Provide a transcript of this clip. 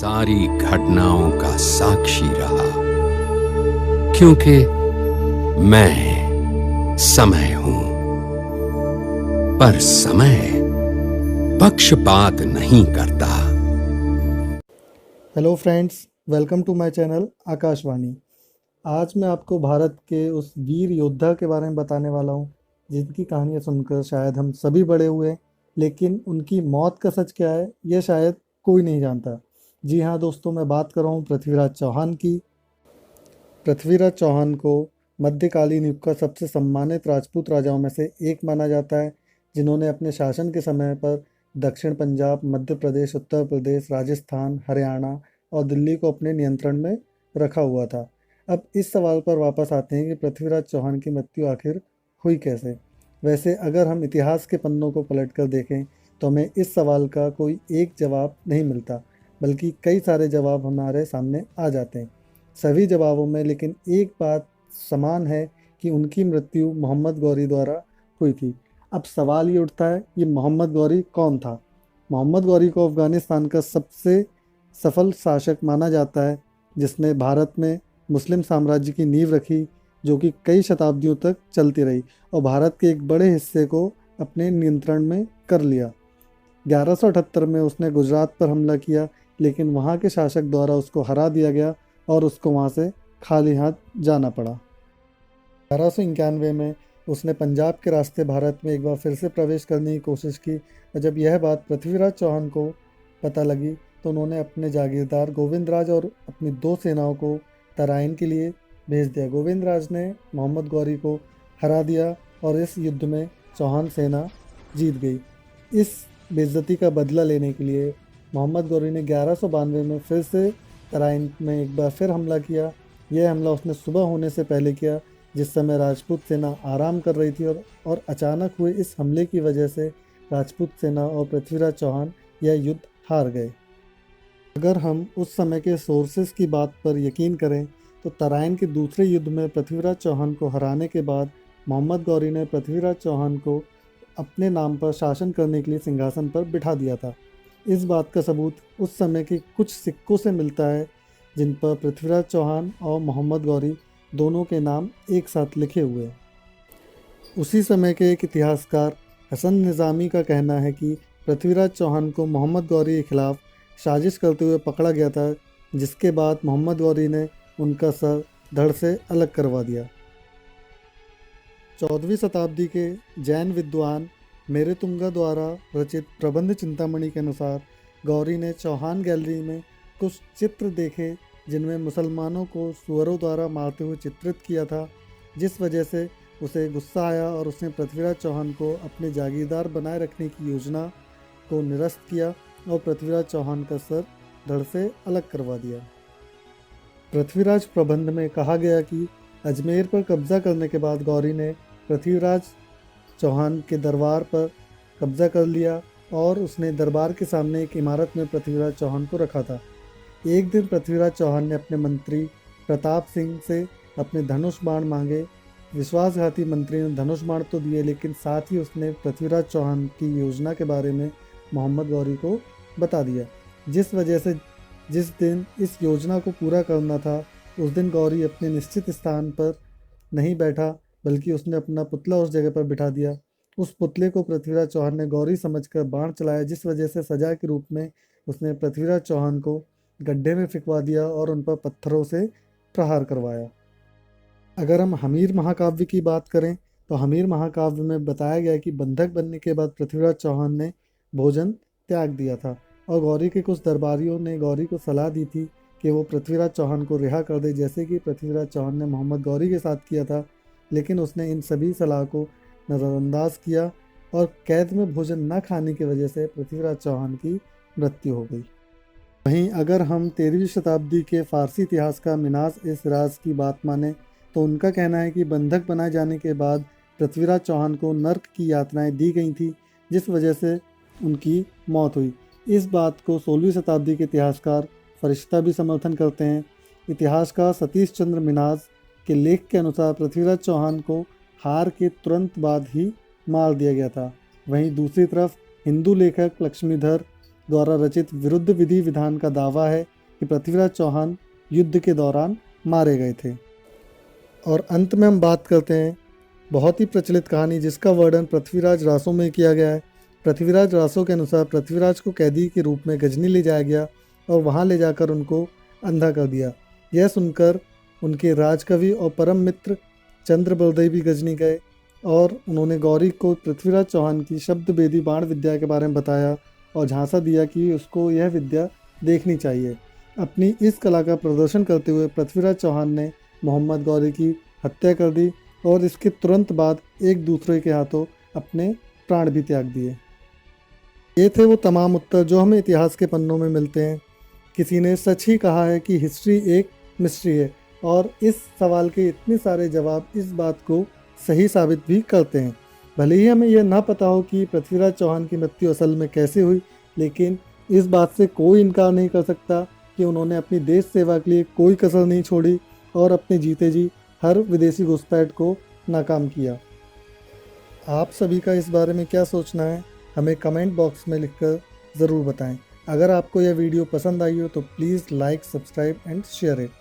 सारी घटनाओं का साक्षी रहा, क्योंकि मैं समय हूं। पर समय पक्षपात नहीं करता। Hello friends, welcome to my channel Akashvani. आज मैं आपको भारत के उस वीर योद्धा के बारे में बताने वाला हूं, जिनकी कहानियां सुनकर शायद हम सभी बड़े हुए, लेकिन उनकी मौत का सच क्या है यह शायद कोई नहीं जानता। जी हाँ दोस्तों, मैं बात कर रहा हूँ पृथ्वीराज चौहान की। पृथ्वीराज चौहान को मध्यकालीन युग का सबसे सम्मानित राजपूत राजाओं में से एक माना जाता है, जिन्होंने अपने शासन के समय पर दक्षिण पंजाब, मध्य प्रदेश, उत्तर प्रदेश, राजस्थान, हरियाणा और दिल्ली को अपने नियंत्रण में रखा हुआ था। अब इस सवाल पर वापस आते हैं कि पृथ्वीराज चौहान की मृत्यु आखिर हुई कैसे। वैसे अगर हम इतिहास के पन्नों को पलटकर देखें तो हमें इस सवाल का कोई एक जवाब नहीं मिलता, बल्कि कई सारे जवाब हमारे सामने आ जाते हैं। सभी जवाबों में लेकिन एक बात समान है कि उनकी मृत्यु मोहम्मद गौरी द्वारा हुई थी। अब सवाल ये उठता है, ये मोहम्मद गौरी कौन था। मोहम्मद गौरी को अफ़गानिस्तान का सबसे सफल शासक माना जाता है, जिसने भारत में मुस्लिम साम्राज्य की नींव रखी, जो कि कई शताब्दियों तक चलती रही और भारत के एक बड़े हिस्से को अपने नियंत्रण में कर लिया। 1178 में उसने गुजरात पर हमला किया, लेकिन वहाँ के शासक द्वारा उसको हरा दिया गया और उसको वहाँ से खाली हाथ जाना पड़ा। 1191 में उसने पंजाब के रास्ते भारत में एक बार फिर से प्रवेश करने की कोशिश की, और जब यह बात पृथ्वीराज चौहान को पता लगी तो उन्होंने अपने जागीरदार गोविंदराज और अपनी 2 सेनाओं को तराइन के लिए भेज दिया। गोविंदराज ने मोहम्मद गौरी को हरा दिया और इस युद्ध में चौहान सेना जीत गई। इस बेइज्जती का बदला लेने के लिए मोहम्मद गौरी ने 1192 में फिर से तराइन में एक बार फिर हमला किया। यह हमला उसने सुबह होने से पहले किया, जिस समय राजपूत सेना आराम कर रही थी, और अचानक हुए इस हमले की वजह से राजपूत सेना और पृथ्वीराज चौहान यह युद्ध हार गए। अगर हम उस समय के सोर्सेस की बात पर यकीन करें तो तराइन के दूसरे युद्ध में पृथ्वीराज चौहान को हराने के बाद मोहम्मद गौरी ने पृथ्वीराज चौहान को अपने नाम पर शासन करने के लिए सिंहासन पर बिठा दिया था। इस बात का सबूत उस समय के कुछ सिक्कों से मिलता है, जिन पर पृथ्वीराज चौहान और मोहम्मद गौरी दोनों के नाम एक साथ लिखे हुए हैं। उसी समय के एक इतिहासकार हसन निज़ामी का कहना है कि पृथ्वीराज चौहान को मोहम्मद गौरी के खिलाफ साजिश करते हुए पकड़ा गया था, जिसके बाद मोहम्मद गौरी ने उनका सर धड़ से अलग करवा दिया। 14वीं शताब्दी के जैन विद्वान मेरेतुंगा द्वारा रचित प्रबंध चिंतामणि के अनुसार गौरी ने चौहान गैलरी में कुछ चित्र देखे, जिनमें मुसलमानों को सुअरों द्वारा मारते हुए चित्रित किया था, जिस वजह से उसे गुस्सा आया और उसने पृथ्वीराज चौहान को अपने जागीरदार बनाए रखने की योजना को निरस्त किया और पृथ्वीराज चौहान का सर धड़ से अलग करवा दिया। पृथ्वीराज प्रबंध में कहा गया कि अजमेर पर कब्जा करने के बाद गौरी ने पृथ्वीराज चौहान के दरबार पर कब्जा कर लिया और उसने दरबार के सामने एक इमारत में पृथ्वीराज चौहान को रखा था। एक दिन पृथ्वीराज चौहान ने अपने मंत्री प्रताप सिंह से अपने धनुष बाण मांगे। विश्वासघाती मंत्री ने धनुष बाण तो दिए, लेकिन साथ ही उसने पृथ्वीराज चौहान की योजना के बारे में मोहम्मद गौरी को बता दिया, जिस वजह से जिस दिन इस योजना को पूरा करना था, उस दिन गौरी अपने निश्चित स्थान पर नहीं बैठा, बल्कि उसने अपना पुतला उस जगह पर बिठा दिया। उस पुतले को पृथ्वीराज चौहान ने गौरी समझकर बाण चलाया, जिस वजह से सजा के रूप में उसने पृथ्वीराज चौहान को गड्ढे में फिकवा दिया और उन पर पत्थरों से प्रहार करवाया। अगर हम हमीर महाकाव्य की बात करें तो हमीर महाकाव्य में बताया गया कि बंधक बनने के बाद पृथ्वीराज चौहान ने भोजन त्याग दिया था और गौरी के कुछ दरबारियों ने गौरी को सलाह दी थी कि वो पृथ्वीराज चौहान को रिहा कर दे, जैसे कि पृथ्वीराज चौहान ने मोहम्मद गौरी के साथ किया था। लेकिन उसने इन सभी सलाह को नज़रअंदाज किया और कैद में भोजन न खाने की वजह से पृथ्वीराज चौहान की मृत्यु हो गई। वहीं अगर हम 13वीं शताब्दी के फ़ारसी इतिहासकार मिनाज-ए-सिराज की बात माने तो उनका कहना है कि बंधक बनाए जाने के बाद पृथ्वीराज चौहान को नर्क की यातनाएं दी गई थी, जिस वजह से उनकी मौत हुई। इस बात को 16वीं शताब्दी के इतिहासकार फरिश्ता भी समर्थन करते हैं। इतिहासकार सतीश चंद्र मिनाज के लेख के अनुसार पृथ्वीराज चौहान को हार के तुरंत बाद ही मार दिया गया था। वहीं दूसरी तरफ हिंदू लेखक लक्ष्मीधर द्वारा रचित विरुद्ध विधि विधान का दावा है कि पृथ्वीराज चौहान युद्ध के दौरान मारे गए थे। और अंत में हम बात करते हैं बहुत ही प्रचलित कहानी जिसका वर्णन पृथ्वीराज रासों में किया गया है। पृथ्वीराज रासों के अनुसार पृथ्वीराज को कैदी के रूप में गजनी ले जाया गया और वहां ले जाकर उनको अंधा कर दिया। यह सुनकर उनके राजकवि और परम मित्र चंद्र बलदेव भी गजनी गए और उन्होंने गौरी को पृथ्वीराज चौहान की शब्द भेदी बाण विद्या के बारे में बताया और झांसा दिया कि उसको यह विद्या देखनी चाहिए। अपनी इस कला का प्रदर्शन करते हुए पृथ्वीराज चौहान ने मोहम्मद गौरी की हत्या कर दी और इसके तुरंत बाद एक दूसरे के हाथों अपने प्राण भी त्याग दिए। ये थे वो तमाम उत्तर जो हमें इतिहास के पन्नों में मिलते हैं। किसी ने सच ही कहा है कि हिस्ट्री एक मिस्ट्री है और इस सवाल के इतने सारे जवाब इस बात को सही साबित भी करते हैं। भले ही हमें यह ना पता हो कि पृथ्वीराज चौहान की मृत्यु असल में कैसे हुई, लेकिन इस बात से कोई इनकार नहीं कर सकता कि उन्होंने अपनी देश सेवा के लिए कोई कसर नहीं छोड़ी और अपने जीते जी हर विदेशी घुसपैठ को नाकाम किया। आप सभी का इस बारे में क्या सोचना है हमें कमेंट बॉक्स में लिखकर ज़रूर बताएं। अगर आपको यह वीडियो पसंद आई हो तो please like, subscribe and share it.